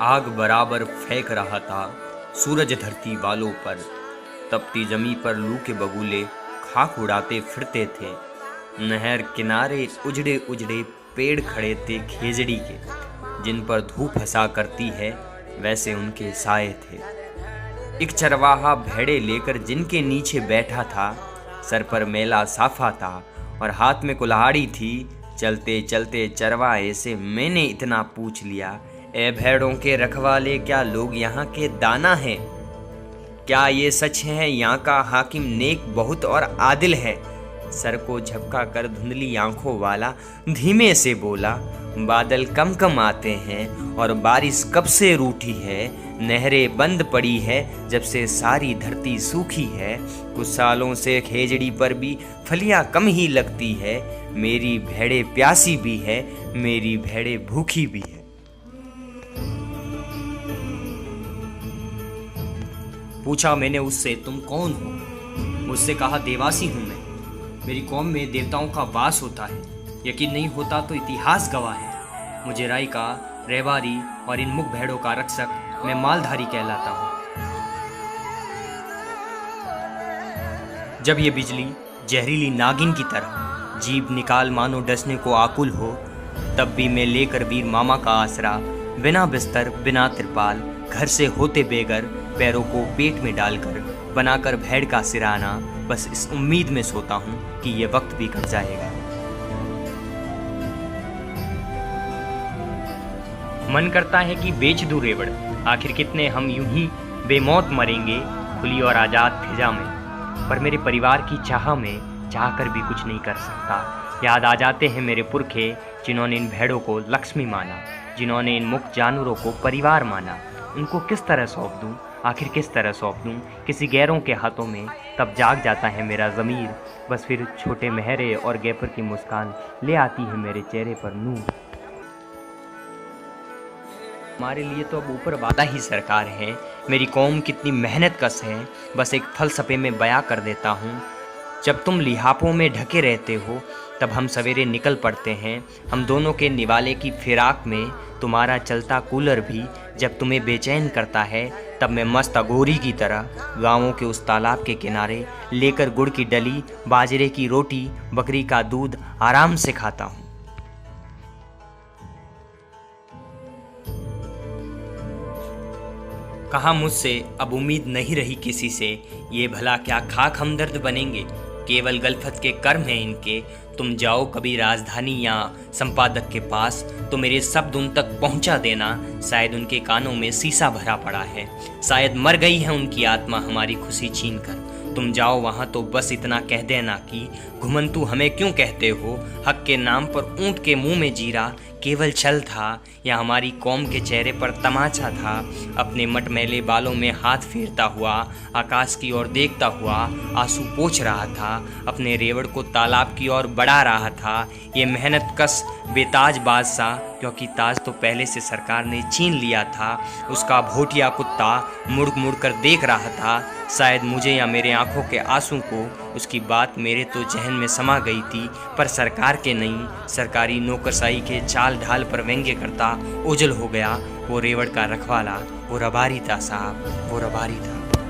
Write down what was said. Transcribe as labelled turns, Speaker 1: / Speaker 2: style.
Speaker 1: आग बराबर फेंक रहा था सूरज धरती वालों पर। तपती जमी पर लू के बगुले खाक उड़ाते फिरते थे। नहर किनारे उजड़े उजड़े पेड़ खड़े थे खेजड़ी के, जिन पर धूप हंसा करती है वैसे उनके साए थे। एक चरवाहा भेड़े लेकर जिनके नीचे बैठा था, सर पर मेला साफा था और हाथ में कुल्हाड़ी थी। चलते चलते चरवाहे से मैंने इतना पूछ लिया, ए भेड़ों के रखवाले, क्या लोग यहाँ के दाना हैं? क्या ये सच है यहाँ का हाकिम नेक बहुत और आदिल है? सर को झपका कर धुंधली आंखों वाला धीमे से बोला, बादल कम कम आते हैं और बारिश कब से रूठी है। नहरें बंद पड़ी है जब से सारी धरती सूखी है। कुछ सालों से खेजड़ी पर भी फलियां कम ही लगती है। मेरी भेड़े प्यासी भी है, मेरी भेड़े भूखी भी है। पूछा मैंने उससे, तुम कौन हो? मुझसे कहा, देवासी हूँ मैं। मेरी कौम में देवताओं का वास होता है। यकीन नहीं होता तो इतिहास गवाह है। मुझे राई का रहवारी और इन मुख भेड़ों का रक्षक मैं मालधारी कहलाता हूँ। जब ये बिजली जहरीली नागिन की तरह जीभ निकाल मानो डसने को आकुल हो, तब भी मैं लेकर वीर मामा का आसरा, बिना बिस्तर बिना तिरपाल, घर से होते बेघर, पैरों को पेट में डालकर बनाकर भेड़ का सिराना, बस इस उम्मीद में सोता हूँ कि ये वक्त भी कट जाएगा। मन करता है कि बेच दूं रेवड़, आखिर कितने हम यूं ही बेमौत मरेंगे खुली और आज़ाद फिजा में। पर मेरे परिवार की चाह में चाहकर भी कुछ नहीं कर सकता। याद आ जाते हैं मेरे पुरखे, जिन्होंने इन भेड़ों को लक्ष्मी माना, जिन्होंने इन मुक्त जानवरों को परिवार माना। उनको किस तरह सौंप दूं, आखिर किस तरह सौंप दूं किसी गैरों के हाथों में? तब जाग जाता है मेरा ज़मीर। बस फिर छोटे महरे और गैपर की मुस्कान ले आती है मेरे चेहरे पर नूर। हमारे लिए तो अब ऊपर वादा ही सरकार है। मेरी कौम कितनी मेहनत कश है, बस एक फलसफे में बयां कर देता हूँ। जब तुम लिहाफों में ढके रहते हो तब हम सवेरे निकल पड़ते हैं। हम दोनों के निवाले की फिराक में तुम्हारा चलता कूलर भी जब तुम्हें बेचैन करता है, तब मैं मस्त अघोरी की तरह गाँवों के उस तालाब के किनारे लेकर गुड़ की डली, बाजरे की रोटी, बकरी का दूध आराम से खाता हूँ। कहा मुझसे, अब उम्मीद नहीं रही किसी से, ये भला क्या खाक हमदर्द बनेंगे? केवल गलफत के कर्म हैं इनके। तुम जाओ कभी राजधानी या संपादक के पास तो मेरे शब्द उन तक पहुंचा देना। शायद उनके कानों में शीशा भरा पड़ा है, शायद मर गई है उनकी आत्मा हमारी खुशी छीन कर। तुम जाओ वहां तो बस इतना कह देना कि घुमंतू हमें क्यों कहते हो? हक के नाम पर ऊंट के मुंह में जीरा केवल छल था या हमारी कौम के चेहरे पर तमाचा था? अपने मटमैले बालों में हाथ फेरता हुआ आकाश की ओर देखता हुआ आंसू पोंछ रहा था, अपने रेवड़ को तालाब की ओर बढ़ा रहा था। ये मेहनत कश बेताज बादशाह, क्योंकि ताज तो पहले से सरकार ने छीन लिया था, उसका भोटिया कुत्ता मुड़ मुड़ कर देख रहा था। शायद मुझे या मेरे आंखों के आंसू को उसकी बात मेरे तो जहन में समा गई थी, पर सरकार के नहीं, सरकारी नौकरशाही के चाल ढाल पर व्यंग्य करता ओझल हो गया वो रेवड़ का रखवाला। वो रबारी था साहब, वो रबारी था।